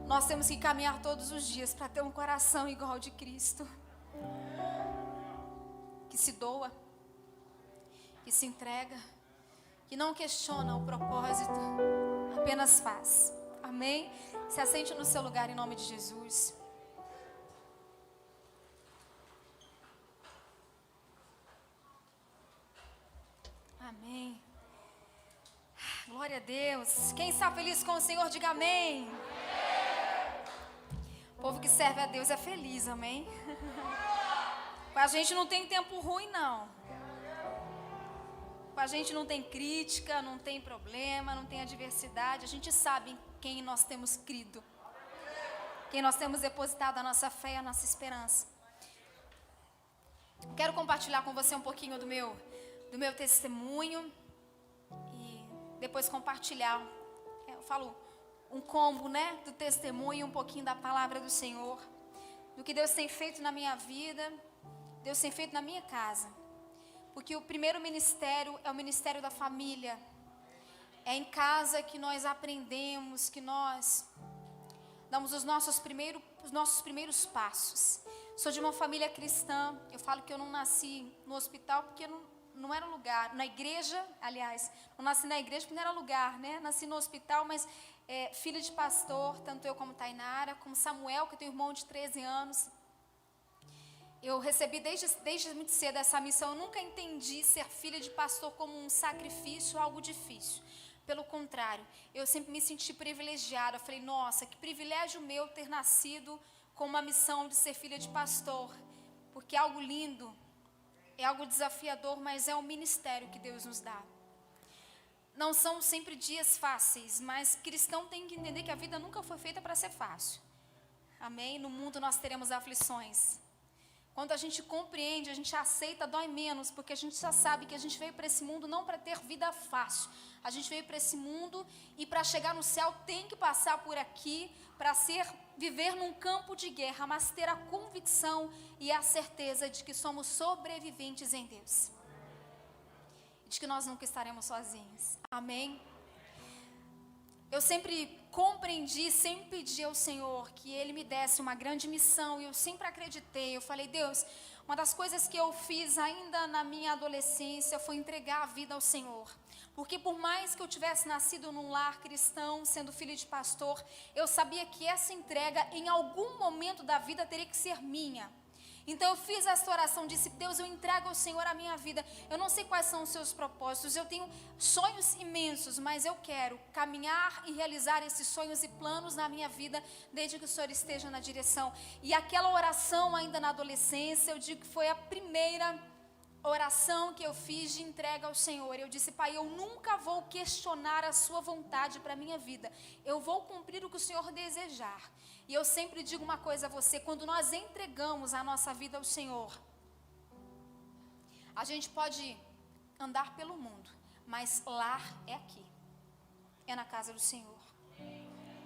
Nós temos que caminhar todos os dias para ter um coração igual ao de Cristo, que se doa, que se entrega, que não questiona o propósito, apenas faz. Amém? Se assente no seu lugar em nome de Jesus. Amém. Glória a Deus. Quem está feliz com o Senhor, diga amém. O povo que serve a Deus é feliz, amém? Com a gente não tem tempo ruim, não. Com a gente não tem crítica, não tem problema, não tem adversidade. A gente sabe em quem nós temos crido, quem nós temos depositado a nossa fé e a nossa esperança. Quero compartilhar com você um pouquinho do meu testemunho e depois compartilhar, eu falo um combo, né, do testemunho, um pouquinho da palavra do Senhor, do que Deus tem feito na minha vida, Deus tem feito na minha casa. Porque o primeiro ministério é o ministério da família. É em casa que nós aprendemos, que nós damos os nossos primeiros passos. Sou de uma família cristã. Eu falo que eu não nasci no hospital porque não era lugar. Na igreja, aliás, não nasci na igreja porque não era lugar, né? Nasci no hospital, mas filha de pastor, tanto eu como Tainara, como Samuel, que tem um irmão de 13 anos. Eu recebi desde muito cedo essa missão. Eu nunca entendi ser filha de pastor como um sacrifício, algo difícil. Pelo contrário, eu sempre me senti privilegiada. Eu falei, nossa, que privilégio meu ter nascido com uma missão de ser filha de pastor. Porque é algo lindo, é algo desafiador, mas é um ministério que Deus nos dá. Não são sempre dias fáceis, mas cristão tem que entender que a vida nunca foi feita para ser fácil. Amém? No mundo nós teremos aflições. Quando a gente compreende, a gente aceita, dói menos, porque a gente já sabe que a gente veio para esse mundo não para ter vida fácil. A gente veio para esse mundo e para chegar no céu tem que passar por aqui, para viver num campo de guerra, mas ter a convicção e a certeza de que somos sobreviventes em Deus. De que nós nunca estaremos sozinhos. Amém? Eu sempre compreendi, sempre pedi ao Senhor que Ele me desse uma grande missão, e eu sempre acreditei. Eu falei, Deus, uma das coisas que eu fiz ainda na minha adolescência foi entregar a vida ao Senhor. Porque por mais que eu tivesse nascido num lar cristão, sendo filho de pastor, eu sabia que essa entrega em algum momento da vida teria que ser minha. Então eu fiz essa oração, disse, Deus, eu entrego ao Senhor a minha vida. Eu não sei quais são os seus propósitos, eu tenho sonhos imensos, mas eu quero caminhar e realizar esses sonhos e planos na minha vida, desde que o Senhor esteja na direção. E aquela oração ainda na adolescência, eu digo que foi a primeira oração que eu fiz de entrega ao Senhor. Eu disse, Pai, eu nunca vou questionar a sua vontade para a minha vida. Eu vou cumprir o que o Senhor desejar. E eu sempre digo uma coisa a você, quando nós entregamos a nossa vida ao Senhor, a gente pode andar pelo mundo, mas lar é aqui, é na casa do Senhor.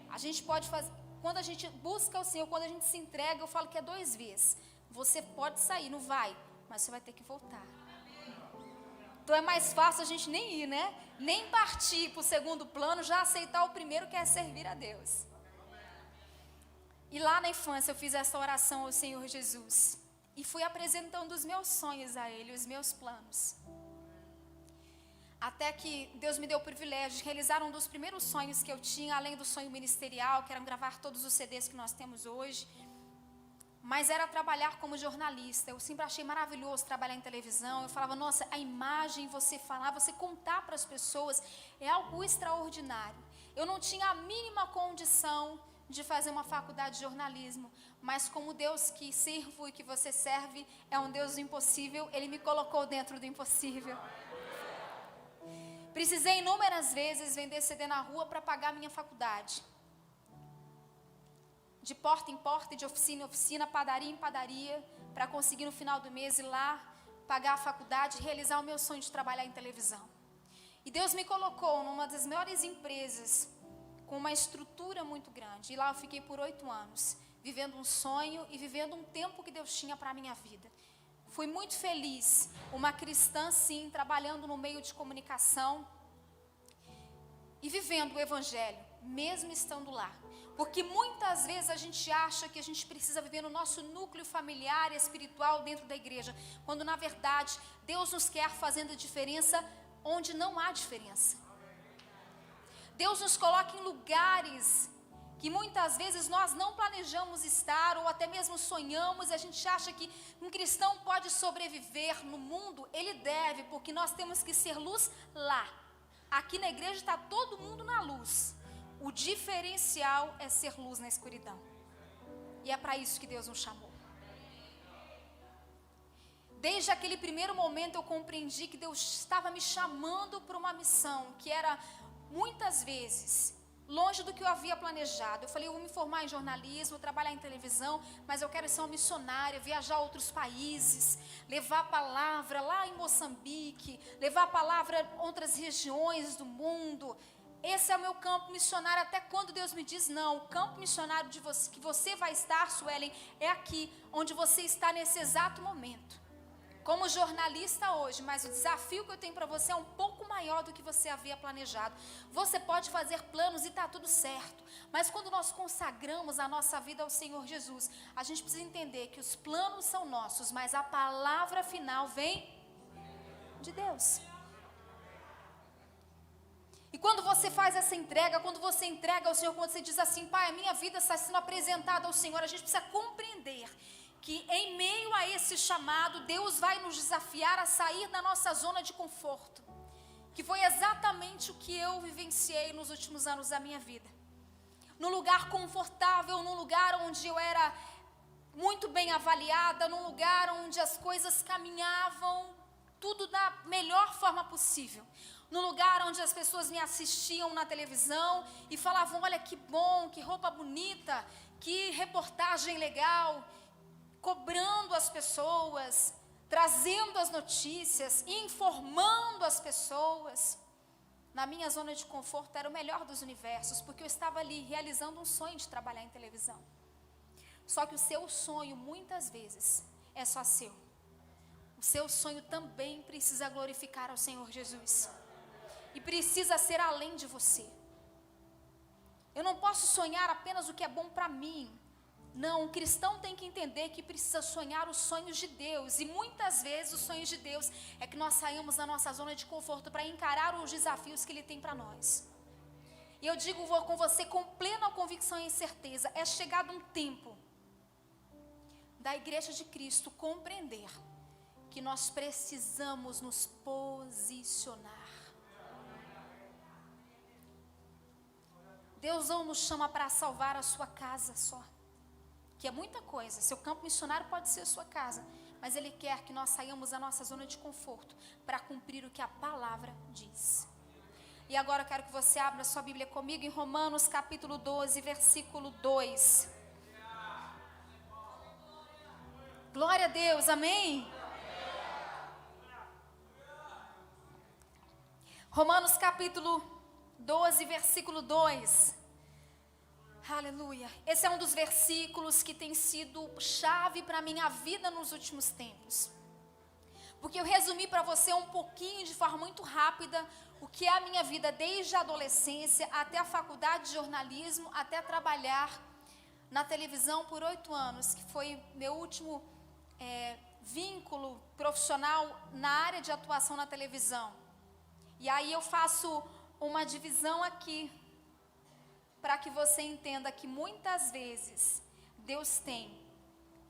A gente pode fazer, quando a gente busca o Senhor, quando a gente se entrega, eu falo que é 2 vezes. Você pode sair, não vai, mas você vai ter que voltar. Então é mais fácil a gente nem ir, né? Nem partir para o segundo plano, já aceitar o primeiro, que é servir a Deus. E lá na infância eu fiz essa oração ao Senhor Jesus. E fui apresentando os meus sonhos a Ele, os meus planos. Até que Deus me deu o privilégio de realizar um dos primeiros sonhos que eu tinha, além do sonho ministerial, que era gravar todos os CDs que nós temos hoje. Mas era trabalhar como jornalista. Eu sempre achei maravilhoso trabalhar em televisão. Eu falava, nossa, a imagem, você falar, você contar para as pessoas, é algo extraordinário. Eu não tinha a mínima condição de fazer uma faculdade de jornalismo, mas como Deus que sirvo e que você serve é um Deus do impossível, Ele me colocou dentro do impossível. Precisei inúmeras vezes vender CD na rua para pagar a minha faculdade. De porta em porta, de oficina em oficina, padaria em padaria, para conseguir no final do mês ir lá, pagar a faculdade e realizar o meu sonho de trabalhar em televisão. E Deus me colocou numa das maiores empresas, com uma estrutura muito grande. E lá eu fiquei por 8 anos, vivendo um sonho e vivendo um tempo que Deus tinha para a minha vida. Fui muito feliz, uma cristã sim, trabalhando no meio de comunicação e vivendo o evangelho, mesmo estando lá. Porque muitas vezes a gente acha que a gente precisa viver no nosso núcleo familiar e espiritual dentro da igreja, quando na verdade Deus nos quer fazendo diferença onde não há diferença. Deus nos coloca em lugares que muitas vezes nós não planejamos estar, ou até mesmo sonhamos, e a gente acha que um cristão pode sobreviver no mundo. Ele deve, porque nós temos que ser luz lá. Aqui na igreja está todo mundo na luz. O diferencial é ser luz na escuridão. E é para isso que Deus nos chamou. Desde aquele primeiro momento eu compreendi que Deus estava me chamando para uma missão que era muitas vezes longe do que eu havia planejado. Eu falei, eu vou me formar em jornalismo, trabalhar em televisão, mas eu quero ser uma missionária, viajar a outros países, levar a palavra lá em Moçambique, levar a palavra em outras regiões do mundo. Esse é o meu campo missionário, até quando Deus me diz, não, o campo missionário de você, que você vai estar, Suelen, é aqui, onde você está nesse exato momento. Como jornalista hoje, mas o desafio que eu tenho para você é um pouco maior do que você havia planejado. Você pode fazer planos e está tudo certo, mas quando nós consagramos a nossa vida ao Senhor Jesus, a gente precisa entender que os planos são nossos, mas a palavra final vem de Deus. E quando você faz essa entrega, quando você entrega ao Senhor, quando você diz assim, Pai, a minha vida está sendo apresentada ao Senhor, a gente precisa compreender que em meio a esse chamado, Deus vai nos desafiar a sair da nossa zona de conforto, que foi exatamente o que eu vivenciei nos últimos anos da minha vida. Num lugar confortável, num lugar onde eu era muito bem avaliada, num lugar onde as coisas caminhavam tudo da melhor forma possível. No lugar onde as pessoas me assistiam na televisão e falavam, olha que bom, que roupa bonita, que reportagem legal, cobrando as pessoas, trazendo as notícias, informando as pessoas. Na minha zona de conforto era o melhor dos universos, porque eu estava ali realizando um sonho de trabalhar em televisão. Só que o seu sonho muitas vezes é só seu. O seu sonho também precisa glorificar ao Senhor Jesus. E precisa ser além de você. Eu não posso sonhar apenas o que é bom para mim. Não, o cristão tem que entender que precisa sonhar os sonhos de Deus. E muitas vezes os sonhos de Deus é que nós saímos da nossa zona de conforto para encarar os desafios que Ele tem para nós. E eu digo com você com plena convicção e certeza, é chegado um tempo da Igreja de Cristo compreender que nós precisamos nos posicionar. Deus não nos chama para salvar a sua casa só, que é muita coisa. Seu campo missionário pode ser a sua casa, mas Ele quer que nós saiamos da nossa zona de conforto para cumprir o que a palavra diz. E agora eu quero que você abra sua Bíblia comigo em Romanos capítulo 12, versículo 2. Glória a Deus, amém? Romanos capítulo 12, versículo 2. Aleluia. Esse é um dos versículos que tem sido chave para a minha vida nos últimos tempos. Porque eu resumi para você um pouquinho, de forma muito rápida, o que é a minha vida desde a adolescência até a faculdade de jornalismo, até trabalhar na televisão por 8 anos, que foi meu último vínculo profissional na área de atuação na televisão. E aí eu faço uma divisão aqui, para que você entenda que muitas vezes Deus tem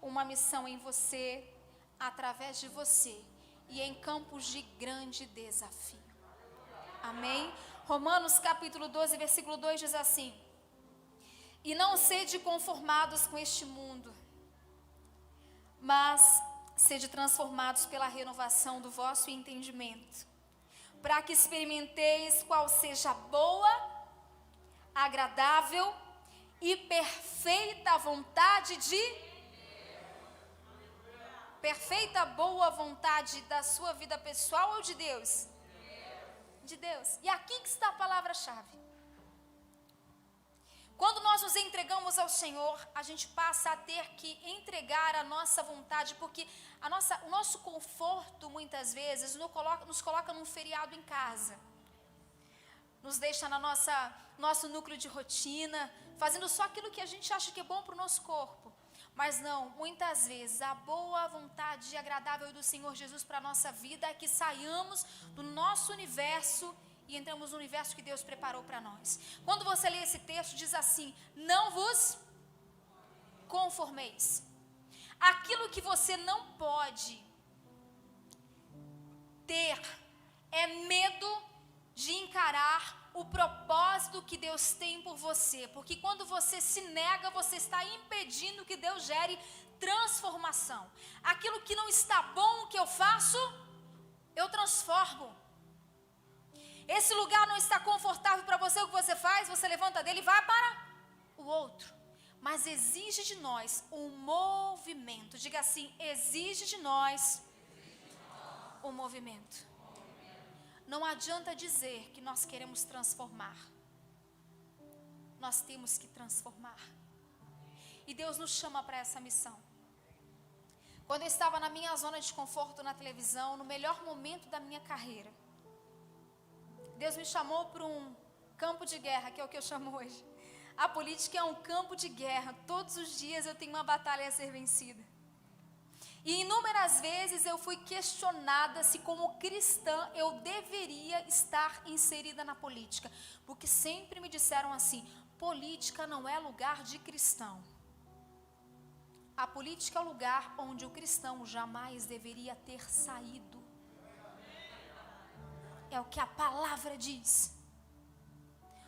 uma missão em você, através de você, e em campos de grande desafio. Amém? Romanos capítulo 12, versículo 2 diz assim: e não sede conformados com este mundo, mas sede transformados pela renovação do vosso entendimento, para que experimenteis qual seja a boa, agradável e perfeita vontade de... Perfeita boa vontade da sua vida pessoal ou de Deus? De Deus. E aqui que está a palavra-chave. Quando nós nos entregamos ao Senhor, a gente passa a ter que entregar a nossa vontade, porque o nosso conforto, muitas vezes, nos coloca num feriado em casa. Nos deixa na nosso núcleo de rotina, fazendo só aquilo que a gente acha que é bom para o nosso corpo. Mas não, muitas vezes a boa vontade agradável do Senhor Jesus para a nossa vida é que saiamos do nosso universo e entramos no universo que Deus preparou para nós. Quando você lê esse texto, diz assim: não vos conformeis. Aquilo que você não pode ter é medo de encarar o propósito que Deus tem por você, porque quando você se nega, você está impedindo que Deus gere transformação. Aquilo que não está bom, o que eu faço? Eu transformo. Esse lugar não está confortável para você, o que você faz? Você levanta dele e vai para o outro. Mas exige de nós um movimento. Diga assim: exige de nós um movimento. Não adianta dizer que nós queremos transformar. Nós temos que transformar. E Deus nos chama para essa missão. Quando eu estava na minha zona de conforto na televisão, no melhor momento da minha carreira, Deus me chamou para um campo de guerra, que é o que eu chamo hoje. A política é um campo de guerra. Todos os dias eu tenho uma batalha a ser vencida. E inúmeras vezes eu fui questionada se como cristã eu deveria estar inserida na política. Porque sempre me disseram assim: política não é lugar de cristão. A política é o lugar onde o cristão jamais deveria ter saído. É o que a palavra diz.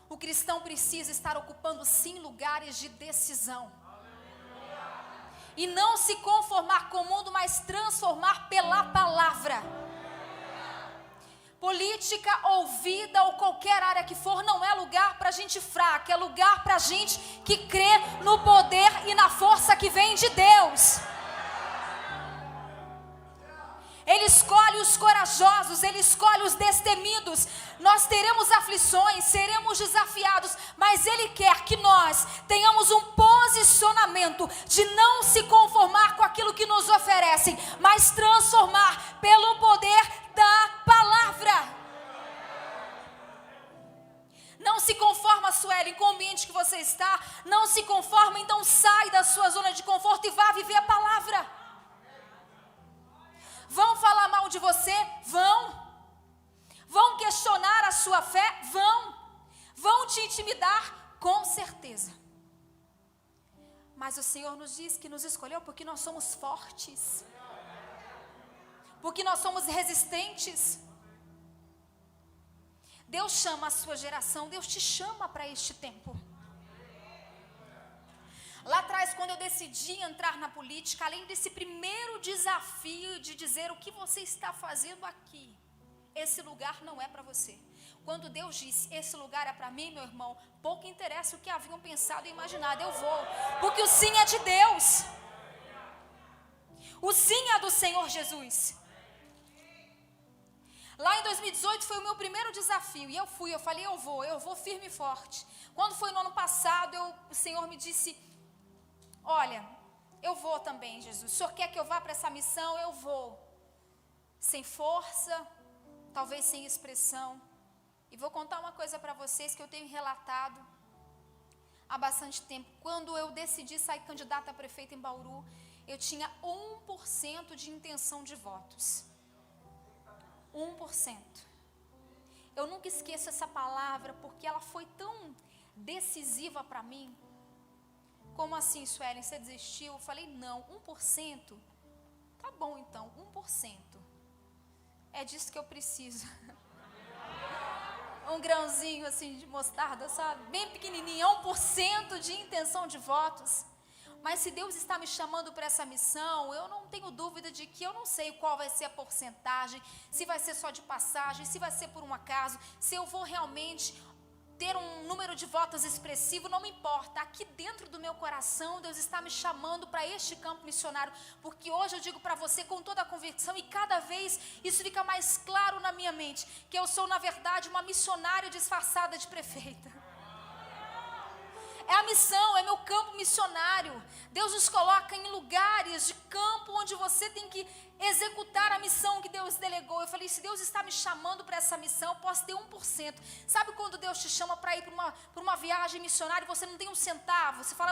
O cristão precisa estar ocupando sim lugares de decisão. E não se conformar com o mundo, mas transformar pela palavra. Política ou vida ou qualquer área que for, não é lugar para gente fraca, é lugar para gente que crê no poder e na força que vem de Deus. Ele escolhe os corajosos, Ele escolhe os destemidos. Nós teremos aflições, seremos desafiados, mas Ele quer que nós tenhamos um posicionamento de não se conformar com aquilo que nos oferecem, mas transformar pelo poder da palavra. Não se conforma, Sueli, com o ambiente que você está. Não se conforma, então sai da sua zona de conforto e vá viver a palavra. Vão falar mal de você? Vão. Vão questionar a sua fé? Vão. Vão te intimidar? Com certeza. Mas o Senhor nos diz que nos escolheu porque nós somos fortes. Porque nós somos resistentes. Deus chama a sua geração, Deus te chama para este tempo. Lá atrás, quando eu decidi entrar na política, além desse primeiro desafio de dizer o que você está fazendo aqui, esse lugar não é para você. Quando Deus disse, esse lugar é para mim, meu irmão, pouco interessa o que haviam pensado e imaginado, eu vou. Porque o sim é de Deus. O sim é do Senhor Jesus. Lá em 2018 foi o meu primeiro desafio, e eu falei, eu vou firme e forte. Quando foi no ano passado, o Senhor me disse, olha, eu vou também, Jesus. O Senhor quer que eu vá para essa missão? Eu vou. Sem força, talvez sem expressão. E vou contar uma coisa para vocês que eu tenho relatado há bastante tempo. Quando eu decidi sair candidata a prefeita em Bauru, eu tinha 1% de intenção de votos. 1%. Eu nunca esqueço essa palavra, porque ela foi tão decisiva para mim. Como assim, Suelen, você desistiu? Eu falei, não, 1%? Tá bom então, 1%. É disso que eu preciso. Um grãozinho assim de mostarda, sabe? Bem pequenininho, 1% de intenção de votos. Mas se Deus está me chamando para essa missão, eu não tenho dúvida de que eu não sei qual vai ser a porcentagem, se vai ser só de passagem, se vai ser por um acaso, se eu vou realmente ter um número de votos expressivo, não me importa. Aqui dentro do meu coração, Deus está me chamando para este campo missionário, porque hoje eu digo para você com toda a convicção, e cada vez isso fica mais claro na minha mente, que eu sou na verdade uma missionária disfarçada de prefeita. É a missão, é meu campo missionário. Deus nos coloca em lugares de campo onde você tem que executar a missão que Deus delegou. Eu falei, se Deus está me chamando para essa missão, eu posso ter 1%. Sabe quando Deus te chama para ir para uma viagem missionária e você não tem um centavo? Você fala,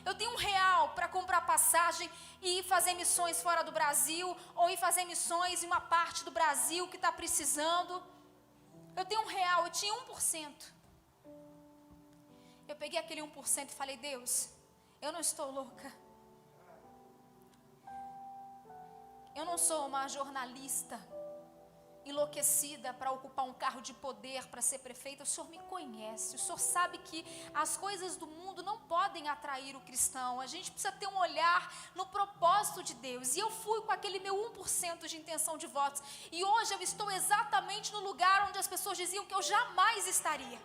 eu tenho R$1 para comprar passagem e ir fazer missões fora do Brasil, ou ir fazer missões em uma parte do Brasil que está precisando. Eu tenho R$1, eu tinha 1%. Eu peguei aquele 1% e falei, Deus, eu não estou louca. Eu não sou uma jornalista enlouquecida para ocupar um cargo de poder, para ser prefeita. O Senhor me conhece, o Senhor sabe que as coisas do mundo não podem atrair o cristão. A gente precisa ter um olhar no propósito de Deus. E eu fui com aquele meu 1% de intenção de votos. E hoje eu estou exatamente no lugar onde as pessoas diziam que eu jamais estaria.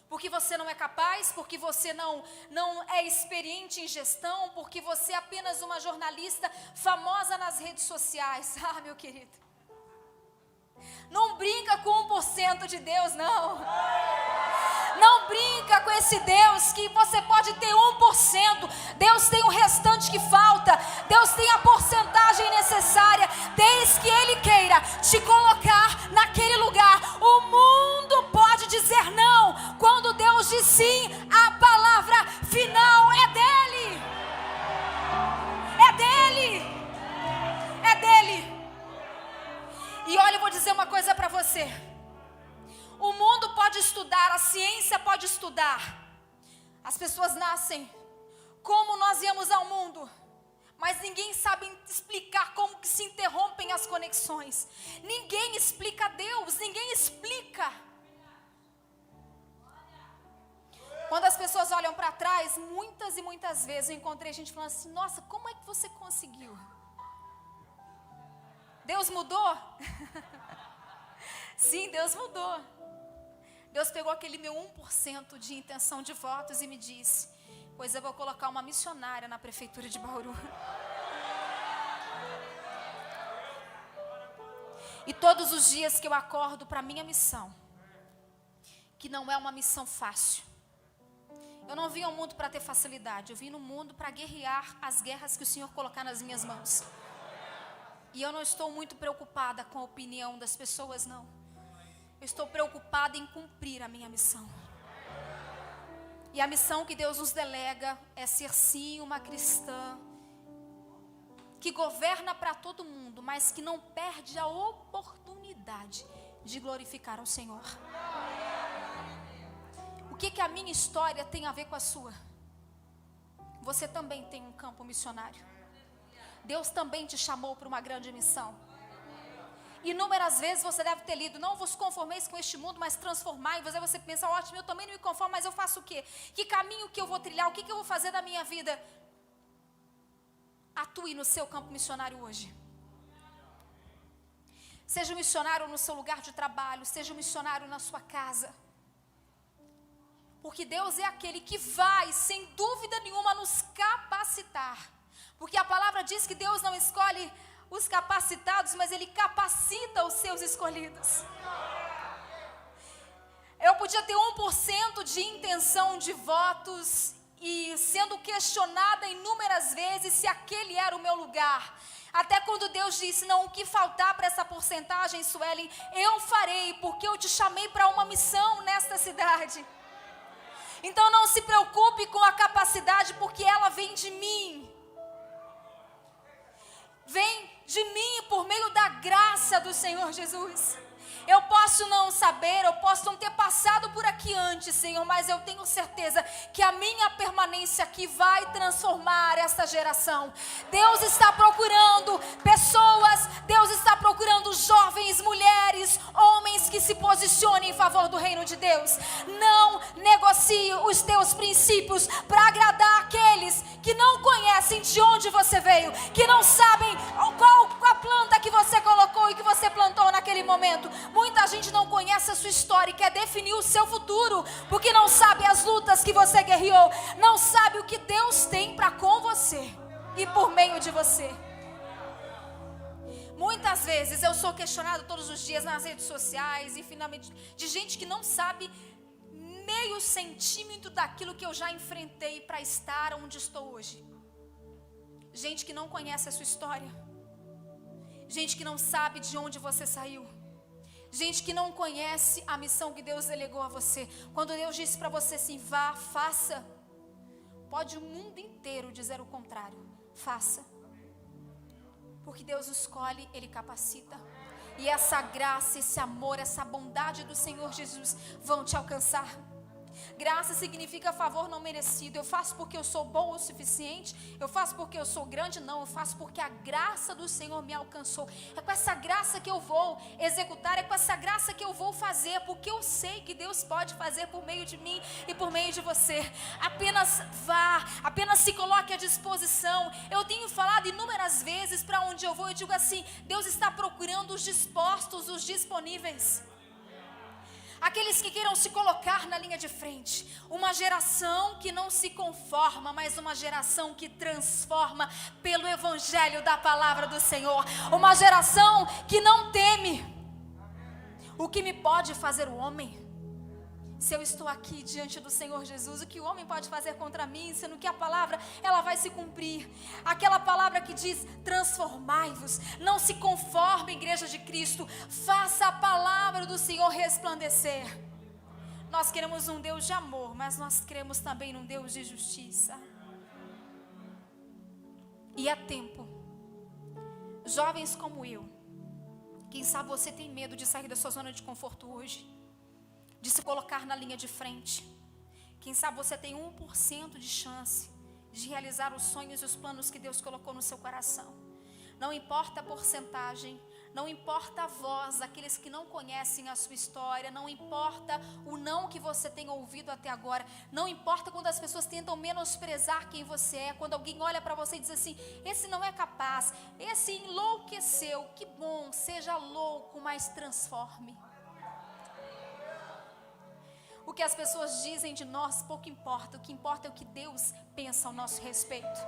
Porque você não é capaz, porque você não é experiente em gestão, porque você é apenas uma jornalista famosa nas redes sociais. Ah, meu querido, não brinca com 1% de Deus, não. Não brinca com esse Deus que você pode ter 1%. Deus tem o restante que falta. Deus tem a porcentagem necessária, desde que Ele queira te colocar naquele lugar. O mundo pode dizer não. Quando Deus diz sim, a palavra final é dele. É dele. É dele. E olha, eu vou dizer uma coisa para você. O mundo pode estudar, a ciência pode estudar. As pessoas nascem como nós viemos ao mundo, mas ninguém sabe explicar como que se interrompem as conexões. Ninguém explica Deus, ninguém explica. Quando as pessoas olham para trás, muitas e muitas vezes eu encontrei gente falando assim, nossa, como é que você conseguiu? Deus mudou? Sim, Deus mudou. Deus pegou aquele meu 1% de intenção de votos e me disse, pois eu vou colocar uma missionária na prefeitura de Bauru. E todos os dias que eu acordo para a minha missão, que não é uma missão fácil. Eu não vim ao mundo para ter facilidade, eu vim no mundo para guerrear as guerras que o Senhor colocar nas minhas mãos. E eu não estou muito preocupada com a opinião das pessoas, não. Eu estou preocupada em cumprir a minha missão. E a missão que Deus nos delega é ser sim uma cristã que governa para todo mundo, mas que não perde a oportunidade de glorificar ao Senhor. O que a minha história tem a ver com a sua? Você também tem um campo missionário. Deus também te chamou para uma grande missão. Inúmeras vezes você deve ter lido, não vos conformeis com este mundo, mas transformai-vos. Aí você pensa, ótimo, eu também não me conformo, mas eu faço o quê? Que caminho que eu vou trilhar? O que eu vou fazer da minha vida? Atue no seu campo missionário hoje. Seja um missionário no seu lugar de trabalho, seja um missionário na sua casa. Porque Deus é aquele que vai, sem dúvida nenhuma, nos capacitar. Porque a palavra diz que Deus não escolhe os capacitados, mas Ele capacita os seus escolhidos. Eu podia ter 1% de intenção de votos e sendo questionada inúmeras vezes se aquele era o meu lugar. Até quando Deus disse, não, o que faltar para essa porcentagem, Suelen, eu farei, porque eu te chamei para uma missão nesta cidade. Então não se preocupe com a capacidade, porque ela vem de mim. Vem de mim por meio da graça do Senhor Jesus. Eu posso não saber, eu posso não ter passado por aqui antes, Senhor, mas eu tenho certeza que a minha permanência aqui vai transformar essa geração. Deus está procurando pessoas, Deus está procurando jovens, mulheres, homens que se posicionem em favor do reino de Deus. Não negocie os teus princípios para agradar aqueles que não conhecem de onde você veio, que não sabem qual a planta que você colocou e que você plantou naquele momento. Muita gente não conhece a sua história e quer definir o seu futuro, porque não sabe as lutas que você guerreou, não sabe o que Deus tem para com você e por meio de você. Muitas vezes eu sou questionado todos os dias nas redes sociais e finalmente de gente que não sabe meio centímetro daquilo que eu já enfrentei para estar onde estou hoje. Gente que não conhece a sua história, gente que não sabe de onde você saiu, gente que não conhece a missão que Deus delegou a você. Quando Deus disse para você assim, vá, faça, pode o mundo inteiro dizer o contrário, faça. Porque Deus escolhe, Ele capacita. E essa graça, esse amor, essa bondade do Senhor Jesus vão te alcançar. Graça significa favor não merecido. Eu faço porque eu sou bom o suficiente, eu faço porque eu sou grande, não. Eu faço porque a graça do Senhor me alcançou. É com essa graça que eu vou executar, é com essa graça que eu vou fazer, porque eu sei que Deus pode fazer por meio de mim e por meio de você. Apenas vá, apenas se coloque à disposição. Eu tenho falado inúmeras vezes para onde eu vou, eu digo assim, Deus está procurando os dispostos, os disponíveis. Aqueles que queiram se colocar na linha de frente. Uma geração que não se conforma, mas uma geração que transforma pelo evangelho da palavra do Senhor. Uma geração que não teme. O que me pode fazer o homem? Se eu estou aqui diante do Senhor Jesus, o que o homem pode fazer contra mim, sendo que a palavra, ela vai se cumprir. Aquela palavra que diz, transformai-vos, não se conforme, igreja de Cristo, faça a palavra do Senhor resplandecer. Nós queremos um Deus de amor, mas nós queremos também um Deus de justiça. E é tempo, jovens como eu, quem sabe você tem medo de sair da sua zona de conforto hoje, de se colocar na linha de frente. Quem sabe você tem 1% de chance de realizar os sonhos e os planos que Deus colocou no seu coração. Não importa a porcentagem, não importa a voz, aqueles que não conhecem a sua história, não importa o não que você tem ouvido até agora, não importa quando as pessoas tentam menosprezar quem você é, quando alguém olha para você e diz assim, esse não é capaz, esse enlouqueceu, que bom, seja louco, mas transforme. O que as pessoas dizem de nós pouco importa. O que importa é o que Deus pensa ao nosso respeito.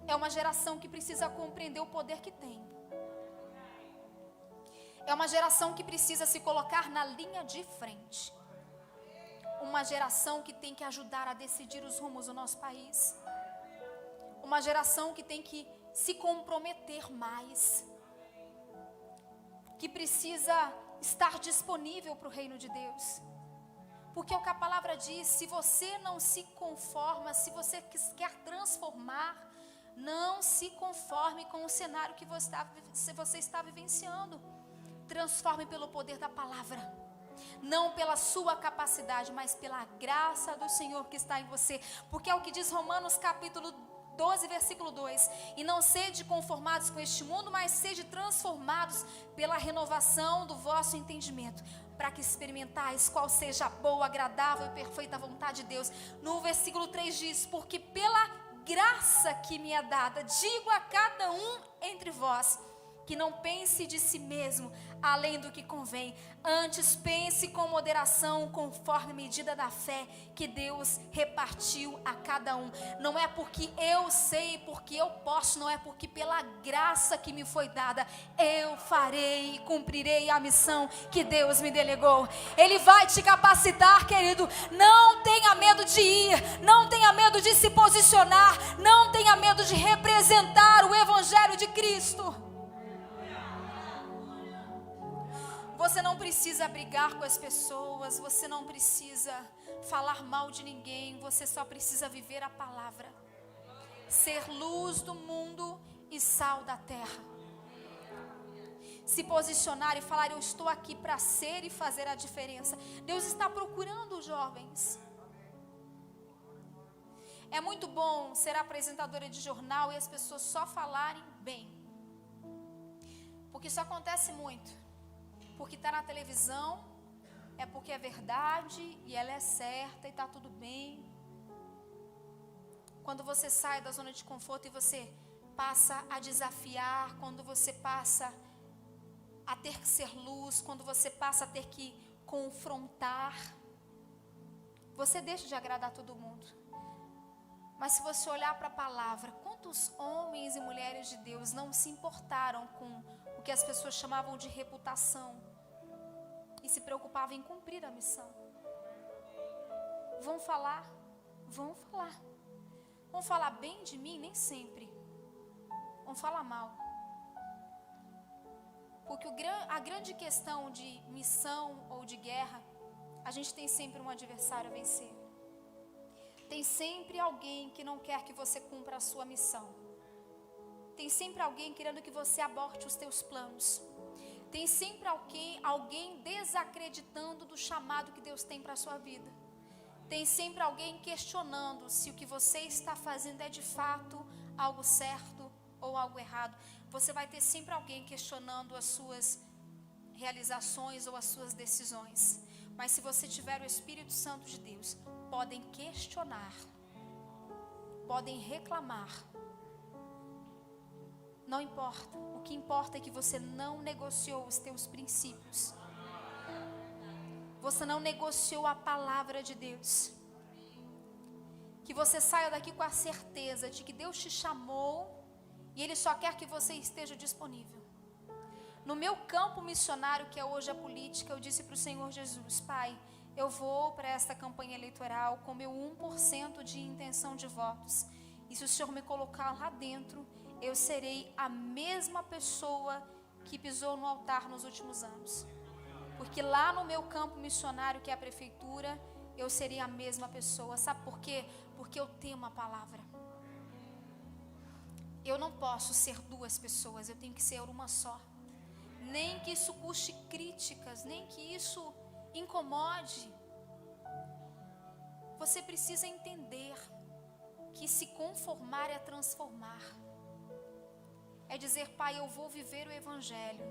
É uma geração que precisa compreender o poder que tem. É uma geração que precisa se colocar na linha de frente. Uma geração que tem que ajudar a decidir os rumos do nosso país. Uma geração que tem que se comprometer mais. Que precisa estar disponível para o reino de Deus. Porque é o que a palavra diz, se você não se conforma, se você quer transformar, não se conforme com o cenário que você está vivenciando. Transforme pelo poder da palavra. Não pela sua capacidade, mas pela graça do Senhor que está em você. Porque é o que diz Romanos capítulo 12, versículo 2, e não sede conformados com este mundo, mas sede transformados pela renovação do vosso entendimento, para que experimentais qual seja a boa, agradável e perfeita vontade de Deus. No versículo 3 diz, porque pela graça que me é dada, digo a cada um entre vós, que não pense de si mesmo além do que convém, antes pense com moderação, conforme a medida da fé que Deus repartiu a cada um. Não é porque eu sei, porque eu posso, não é porque pela graça que me foi dada, eu farei e cumprirei a missão que Deus me delegou. Ele vai te capacitar, querido. Não tenha medo de ir, não tenha medo de se posicionar, não tenha medo de representar o Evangelho de Cristo. Você não precisa brigar com as pessoas, você não precisa falar mal de ninguém, você só precisa viver a palavra. Ser luz do mundo e sal da terra. Se posicionar e falar, eu estou aqui para ser e fazer a diferença. Deus está procurando jovens. É muito bom ser apresentadora de jornal e as pessoas só falarem bem. Porque isso acontece muito. Porque está na televisão, é porque é verdade e ela é certa e está tudo bem. Quando você sai da zona de conforto e você passa a desafiar, quando você passa a ter que ser luz, quando você passa a ter que confrontar, você deixa de agradar todo mundo. Mas se você olhar para a palavra, quantos homens e mulheres de Deus não se importaram com o que as pessoas chamavam de reputação? e se preocupava em cumprir a missão. Vão falar, vão falar. Vão falar bem de mim? Nem sempre. Vão falar mal. Porque a grande questão de missão ou de guerra, a gente tem sempre um adversário a vencer. Tem sempre alguém que não quer que você cumpra a sua missão. Tem sempre alguém querendo que você aborte os teus planos. Tem sempre alguém desacreditando do chamado que Deus tem para a sua vida. Tem sempre alguém questionando se o que você está fazendo é de fato algo certo ou algo errado. Você vai ter sempre alguém questionando as suas realizações ou as suas decisões. Mas se você tiver o Espírito Santo de Deus, podem questionar, podem reclamar. Não importa. O que importa é que você não negociou os teus princípios. Você não negociou a palavra de Deus. Que você saia daqui com a certeza de que Deus te chamou e Ele só quer que você esteja disponível. No meu campo missionário, que é hoje a política, eu disse para o Senhor Jesus: Pai, eu vou para esta campanha eleitoral com meu 1% de intenção de votos. E se o Senhor me colocar lá dentro, eu serei a mesma pessoa que pisou no altar nos últimos anos. Porque lá no meu campo missionário, que é a prefeitura, eu serei a mesma pessoa. Sabe por quê? Porque eu temo a palavra. Eu não posso ser duas pessoas, eu tenho que ser uma só. Nem que isso custe críticas, nem que isso incomode. Você precisa entender que se conformar é transformar. É dizer: Pai, eu vou viver o Evangelho,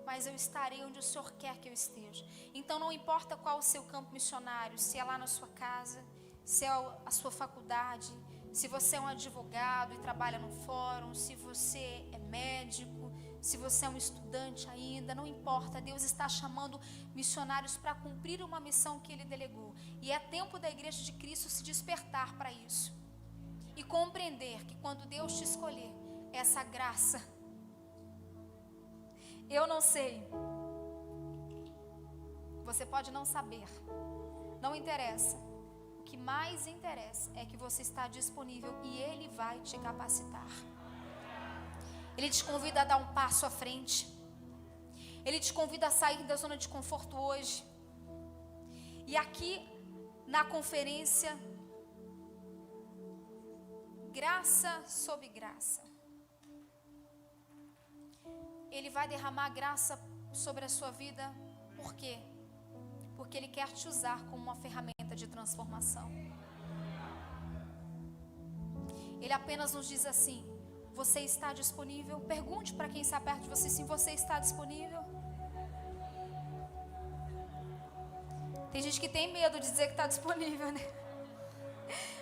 mas eu estarei onde o Senhor quer que eu esteja. Então não importa qual o seu campo missionário, se é lá na sua casa, se é a sua faculdade, se você é um advogado e trabalha no fórum, se você é médico, se você é um estudante ainda, não importa. Deus está chamando missionários para cumprir uma missão que Ele delegou. E é tempo da Igreja de Cristo se despertar para isso. E compreender que quando Deus te escolher, essa graça, eu não sei, você pode não saber, não interessa. O que mais interessa é que você está disponível e Ele vai te capacitar. Ele te convida a dar um passo à frente. Ele te convida a sair da zona de conforto hoje. E aqui na conferência, graça sobre graça, Ele vai derramar graça sobre a sua vida. Por quê? Porque Ele quer te usar como uma ferramenta de transformação. Ele apenas nos diz assim: você está disponível? Pergunte para quem está perto de você se você está disponível. Tem gente que tem medo de dizer que está disponível, né?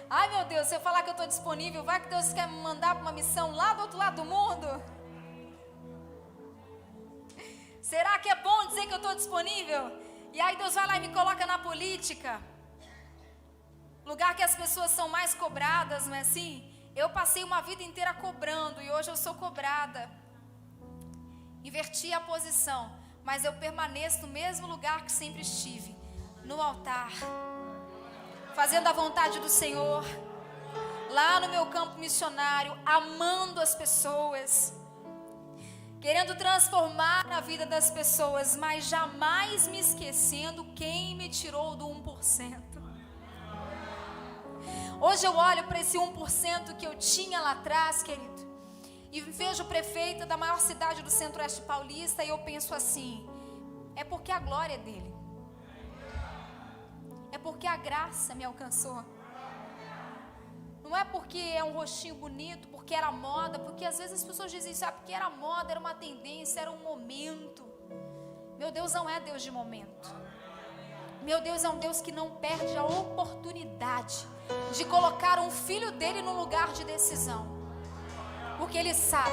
Ai, meu Deus, se eu falar que eu estou disponível, vai que Deus quer me mandar para uma missão lá do outro lado do mundo? Será que é bom dizer que eu estou disponível? E aí Deus vai lá e me coloca na política, lugar que as pessoas são mais cobradas, não é assim? Eu passei uma vida inteira cobrando e hoje eu sou cobrada. Inverti a posição, mas eu permaneço no mesmo lugar que sempre estive, no altar, fazendo a vontade do Senhor, lá no meu campo missionário, amando as pessoas, querendo transformar a vida das pessoas, mas jamais me esquecendo quem me tirou do 1%. Hoje eu olho para esse 1% que eu tinha lá atrás, querido, e vejo prefeita da maior cidade do Centro-Oeste paulista, e eu penso assim: é porque a glória é dele. É porque a graça me alcançou. Não é porque é um rostinho bonito, porque era moda, porque às vezes as pessoas dizem isso, porque era moda, era uma tendência, era um momento. Meu Deus não é Deus de momento. Meu Deus é um Deus que não perde a oportunidade de colocar um filho dele no lugar de decisão. Porque Ele sabe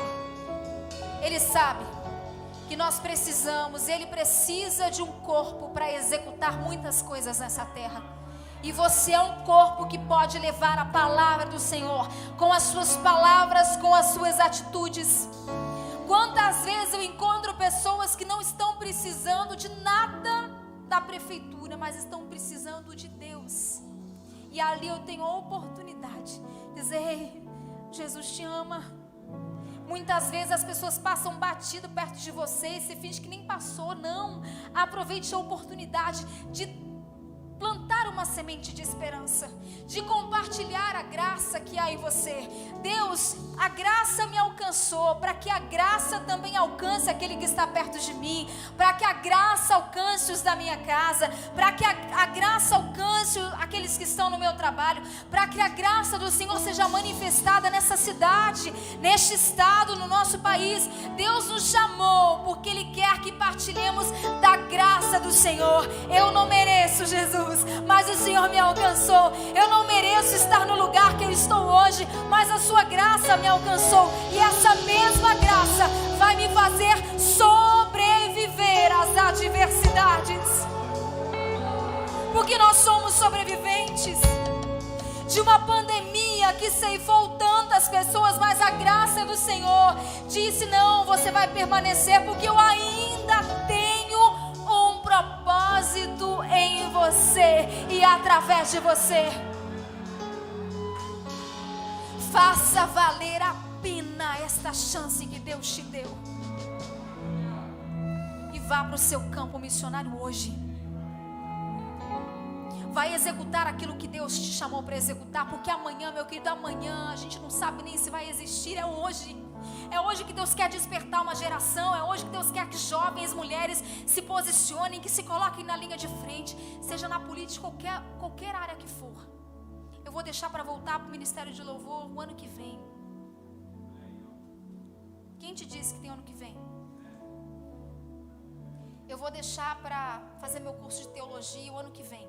que nós precisamos, Ele precisa de um corpo para executar muitas coisas nessa terra. E você é um corpo que pode levar a palavra do Senhor, com as suas palavras, com as suas atitudes. Quantas vezes eu encontro pessoas que não estão precisando de nada da prefeitura, mas estão precisando de Deus. E ali eu tenho a oportunidade de dizer: ei, Jesus te ama. Muitas vezes as pessoas passam batido perto de você e você finge que nem passou. Não, aproveite a oportunidade de plantar uma semente de esperança, de compartilhar a graça que há em você. Deus, a graça me alcançou, para que a graça também alcance aquele que está perto de mim, para que a graça alcance os da minha casa, para que a graça alcance aqueles que estão no meu trabalho, para que a graça do Senhor seja manifestada nessa cidade, neste estado, no nosso país. Deus nos chamou porque Ele quer que partilhemos da graça do Senhor. Eu não mereço, Jesus, mas o Senhor me alcançou. Eu não mereço estar no lugar que eu estou hoje, mas a sua graça me alcançou, e essa mesma graça vai me fazer sobreviver às adversidades, porque nós somos sobreviventes de uma pandemia que ceifou tantas pessoas, mas a graça do Senhor disse: não, você vai permanecer, porque eu ainda tenho um propósito em você e através de você. Faça valer a pena esta chance que Deus te deu, e vá para o seu campo missionário hoje. Vai executar aquilo que Deus te chamou para executar, porque amanhã, meu querido, amanhã a gente não sabe nem se vai existir. É hoje. É hoje que Deus quer despertar uma geração. É hoje que Deus quer que jovens, mulheres se posicionem, que se coloquem na linha de frente, seja na política, qualquer área que for. Eu vou deixar para voltar para o Ministério de Louvor o ano que vem. Quem te disse que tem ano que vem? Eu vou deixar para fazer meu curso de teologia o ano que vem.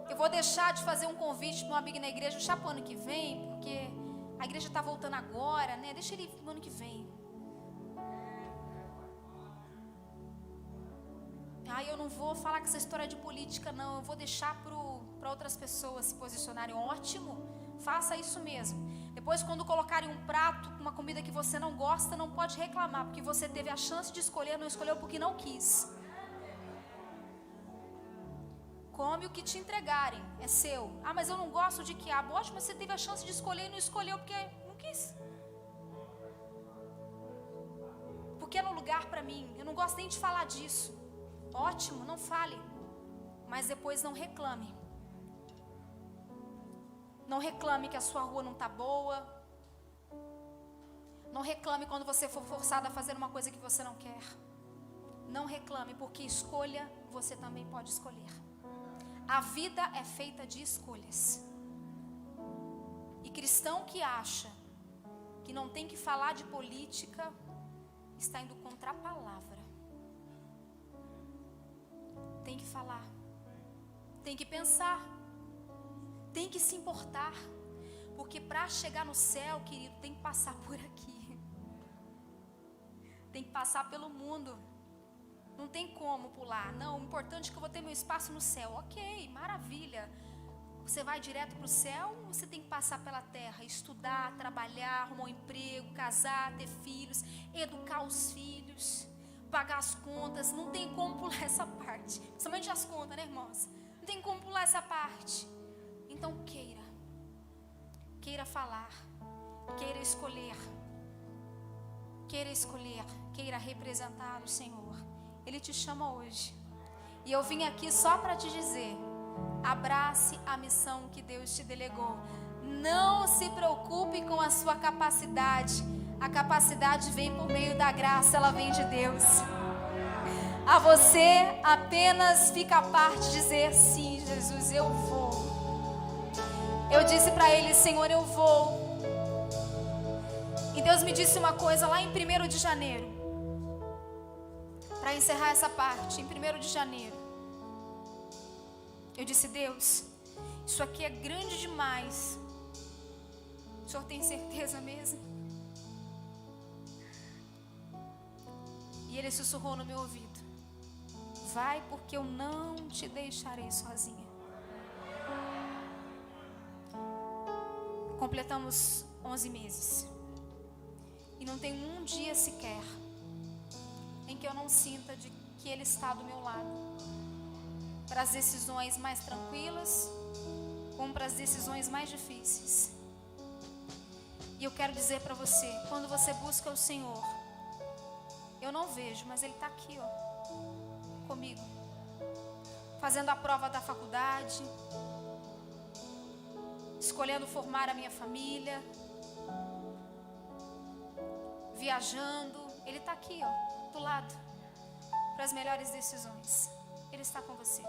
Eu vou deixar de fazer um convite para um amigo na igreja já para o ano que vem, porque a igreja está voltando agora, né? Deixa ele no ano que vem. Eu não vou falar com essa história de política, não. Eu vou deixar para outras pessoas se posicionarem. Ótimo, faça isso mesmo. Depois, quando colocarem um prato, uma comida que você não gosta, não pode reclamar, porque você teve a chance de escolher, não escolheu porque não quis. Come o que te entregarem, é seu. Mas eu não gosto de quiabo. Ótimo, você teve a chance de escolher e não escolheu porque não quis. Porque é no lugar para mim. Eu não gosto nem de falar disso. Ótimo, não fale. Mas depois não reclame. Não reclame que a sua rua não está boa. Não reclame quando você for forçado a fazer uma coisa que você não quer. Não reclame, porque escolha, você também pode escolher. A vida é feita de escolhas. E cristão que acha que não tem que falar de política, está indo contra a palavra. Tem que falar, tem que pensar, tem que se importar, porque para chegar no céu, querido, tem que passar por aqui, tem que passar pelo mundo. Não tem como pular. Não, o importante é que eu vou ter meu espaço no céu. Ok, maravilha. Você vai direto para o céu ou você tem que passar pela terra? Estudar, trabalhar, arrumar um emprego, casar, ter filhos, educar os filhos, pagar as contas. Não tem como pular essa parte. Principalmente as contas, né, irmãos? Não tem como pular essa parte. Então queira falar, queira escolher, queira representar o Senhor. Ele te chama hoje. E eu vim aqui só para te dizer: abrace a missão que Deus te delegou. Não se preocupe com a sua capacidade. A capacidade vem por meio da graça, ela vem de Deus. A você apenas fica a parte de dizer: sim, Jesus, eu vou. Eu disse para ele: Senhor, eu vou. E Deus me disse uma coisa lá em 1º de janeiro. Para encerrar essa parte, em 1º de janeiro, eu disse: Deus, isso aqui é grande demais. O Senhor tem certeza mesmo? E Ele sussurrou no meu ouvido: vai, porque eu não te deixarei sozinha. Completamos 11 meses. E não tem um dia sequer em que eu não sinta de que Ele está do meu lado. Para as decisões mais tranquilas, como para as decisões mais difíceis. E eu quero dizer para você, quando você busca o Senhor, eu não vejo, mas Ele está aqui, ó, comigo. Fazendo a prova da faculdade, escolhendo formar a minha família, viajando. Ele está aqui, ó, do lado, para as melhores decisões. Ele está com você.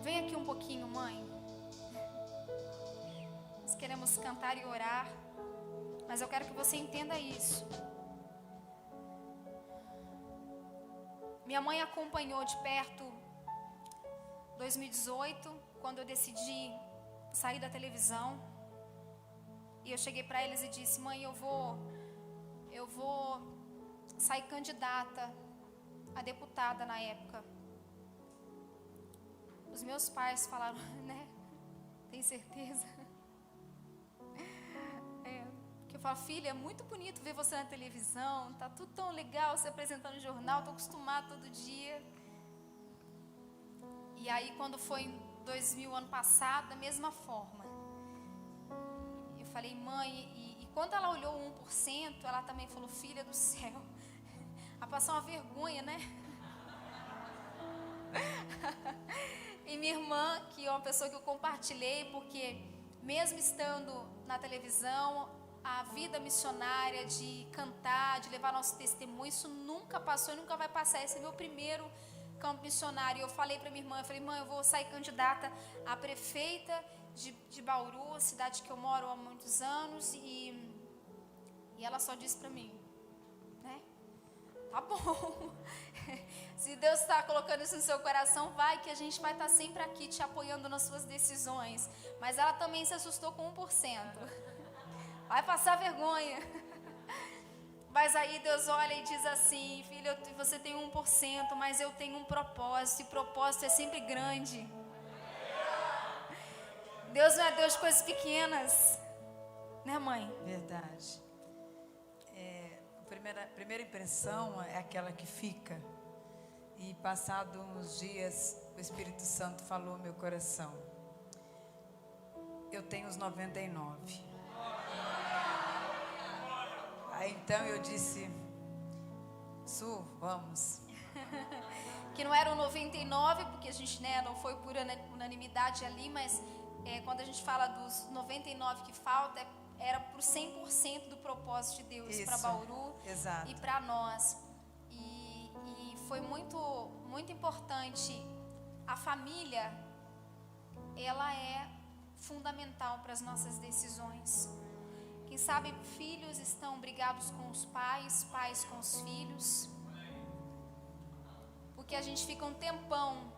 Vem aqui um pouquinho, mãe. Nós queremos cantar e orar, mas eu quero que você entenda isso. Minha mãe acompanhou de perto 2018, quando eu decidi sair da televisão. E eu cheguei para eles e disse: mãe, eu vou sair candidata a deputada na época. Os meus pais falaram, né? Tem certeza? Que eu falo, filha, é muito bonito ver você na televisão, tá tudo tão legal, você apresentando no jornal, tô acostumada todo dia. E aí quando foi em 2000, ano passado, da mesma forma. Eu falei, mãe, e quando ela olhou o 1%, ela também falou, filha do céu, a passar uma vergonha, né? E minha irmã, que é uma pessoa que eu compartilhei, porque mesmo estando na televisão, a vida missionária de cantar, de levar nosso testemunho, isso nunca passou e nunca vai passar. Esse é meu primeiro campo missionário. Eu falei para minha irmã, eu falei, mãe, eu vou sair candidata a prefeita de Bauru, a cidade que eu moro há muitos anos, e ela só disse para mim, né? Tá bom. Se Deus está colocando isso no seu coração, vai que a gente vai estar sempre aqui te apoiando nas suas decisões. Mas ela também se assustou com 1%. Vai passar vergonha. Mas aí Deus olha e diz assim, filha, você tem 1%, mas eu tenho um propósito, e propósito é sempre grande. Deus não é Deus de coisas pequenas. Né, mãe? Verdade. A primeira impressão é aquela que fica. E passados uns dias, o Espírito Santo falou ao meu coração. Eu tenho os 99. Aí então eu disse, Su, vamos. Que não eram 99, porque a gente, né, não foi por unanimidade ali, mas quando a gente fala dos 99 que falta, era por 100% do propósito de Deus para Bauru. Exato. E para nós. E foi muito, muito importante. A família, ela é fundamental para as nossas decisões. Quem sabe filhos estão brigados com os pais, pais com os filhos. Porque a gente fica um tempão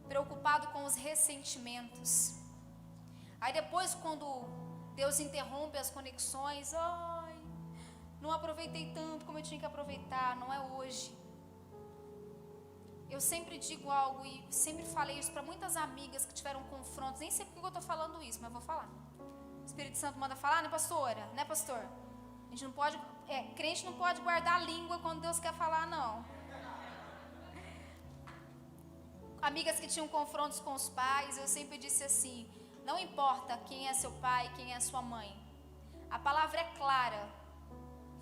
preocupado com os ressentimentos. Aí depois, quando Deus interrompe as conexões, não aproveitei tanto como eu tinha que aproveitar, não é hoje. Eu sempre digo algo e sempre falei isso para muitas amigas que tiveram confrontos, nem sei porque eu estou falando isso, mas vou falar. O Espírito Santo manda falar, né, pastora? Né, pastor? A gente não pode, crente não pode guardar a língua quando Deus quer falar, não. Amigas que tinham confrontos com os pais, eu sempre disse assim, não importa quem é seu pai, quem é sua mãe. A palavra é clara.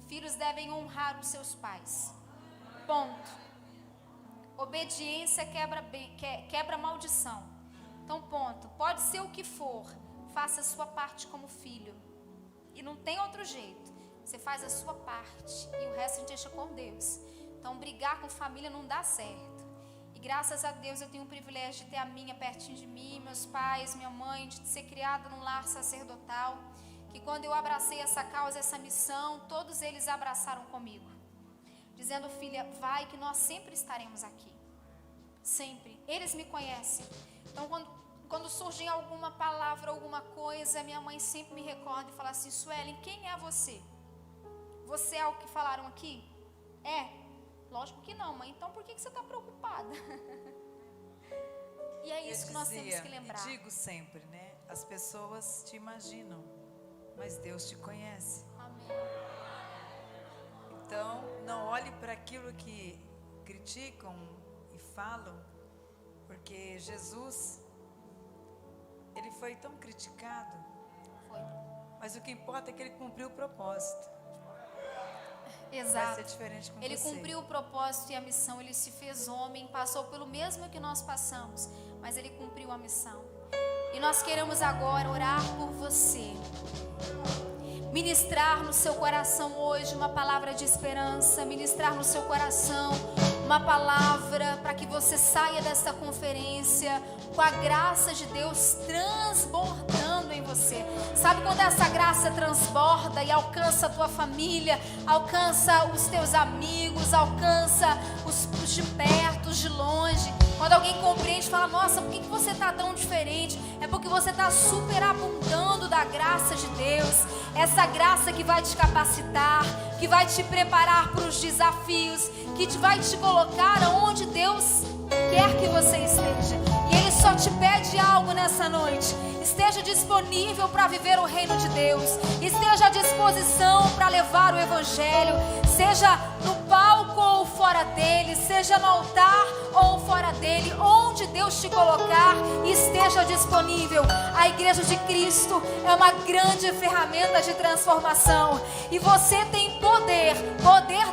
Filhos devem honrar os seus pais. Ponto. Obediência quebra maldição. Então, ponto. Pode ser o que for. Faça a sua parte como filho. E não tem outro jeito. Você faz a sua parte. E o resto a gente deixa com Deus. Então, brigar com família não dá certo. E graças a Deus eu tenho o privilégio de ter a minha pertinho de mim, meus pais, minha mãe, de ser criada num lar sacerdotal. Que quando eu abracei essa causa, essa missão, todos eles abraçaram comigo. Dizendo, filha, vai que nós sempre estaremos aqui. Sempre. Eles me conhecem. Então, quando surge alguma palavra, alguma coisa, minha mãe sempre me recorda e fala assim, Suelen, quem é você? Você é o que falaram aqui? É? Lógico que não, mãe. Então, por que você está preocupada? E é isso que nós temos que lembrar. Eu digo sempre, né? As pessoas te imaginam, mas Deus te conhece. Amém. Então, não olhe para aquilo que criticam e falam, porque Jesus, ele foi tão criticado, Foi. mas o que importa é que ele cumpriu o propósito. Vai Exato. ser diferente com Ele você. cumpriu o propósito e a missão. Ele se fez homem, passou pelo mesmo que nós passamos, mas ele cumpriu a missão. E nós queremos agora orar por você, ministrar no seu coração hoje uma palavra de esperança, ministrar no seu coração uma palavra para que você saia desta conferência com a graça de Deus transbordando em você. Sabe quando essa graça transborda e alcança a tua família, alcança os teus amigos, alcança os de perto, os de longe? Quando alguém compreende e fala, nossa, por que você está tão diferente? É porque você está superabundando da graça de Deus. Essa graça que vai te capacitar, que vai te preparar para os desafios, que vai te colocar onde Deus quer que você esteja. E Ele só te pede algo nessa noite. Esteja disponível para viver o reino de Deus. Esteja à disposição para levar o evangelho. Seja no palco ou fora dele. Seja no altar ou fora dele. Onde Deus te colocar, esteja disponível. A Igreja de Cristo é uma grande ferramenta de transformação. E você tem poder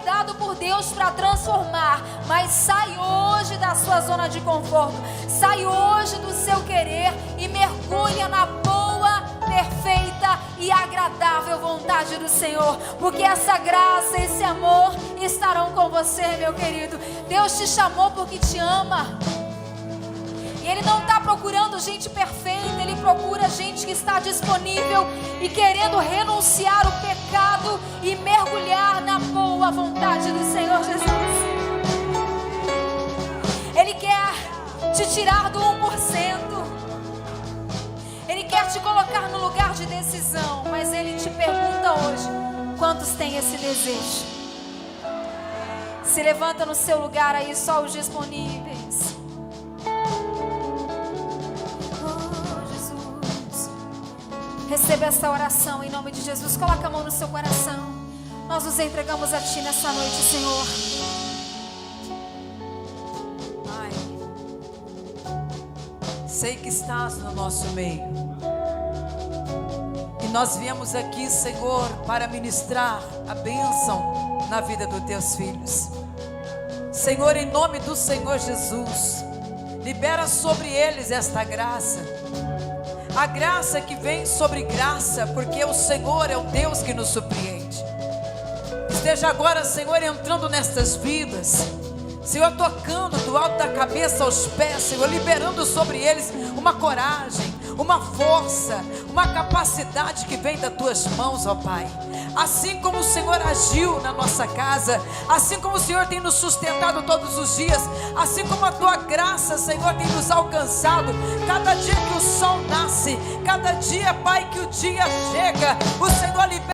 dado por Deus para transformar. Mas sai hoje da sua zona de conforto. Sai hoje do seu querer e mergulha na boa, perfeita e agradável vontade do Senhor, porque essa graça, esse amor estarão com você, meu querido. Deus te chamou porque te ama, e Ele não está procurando gente perfeita. Ele procura gente que está disponível e querendo renunciar o pecado e mergulhar na boa vontade do Senhor Jesus. Ele quer te tirar do 1%. Ele quer te colocar no lugar de decisão, mas Ele te pergunta hoje, quantos têm esse desejo? Se levanta no seu lugar aí, só os disponíveis. Oh, Jesus. Receba essa oração em nome de Jesus. Coloca a mão no seu coração. Nós nos entregamos a Ti nessa noite, Senhor. Sei que estás no nosso meio. E nós viemos aqui, Senhor, para ministrar a bênção na vida dos teus filhos. Senhor, em nome do Senhor Jesus, libera sobre eles esta graça. A graça que vem sobre graça, porque o Senhor é o Deus que nos surpreende. Esteja agora, Senhor, entrando nestas vidas, Senhor, tocando do alto da cabeça aos pés, Senhor, liberando sobre eles uma coragem, uma força, uma capacidade que vem das tuas mãos, ó Pai. Assim como o Senhor agiu na nossa casa, assim como o Senhor tem nos sustentado todos os dias, assim como a tua graça, Senhor, tem nos alcançado, cada dia que o sol nasce, cada dia, Pai, que o dia chega, o Senhor libera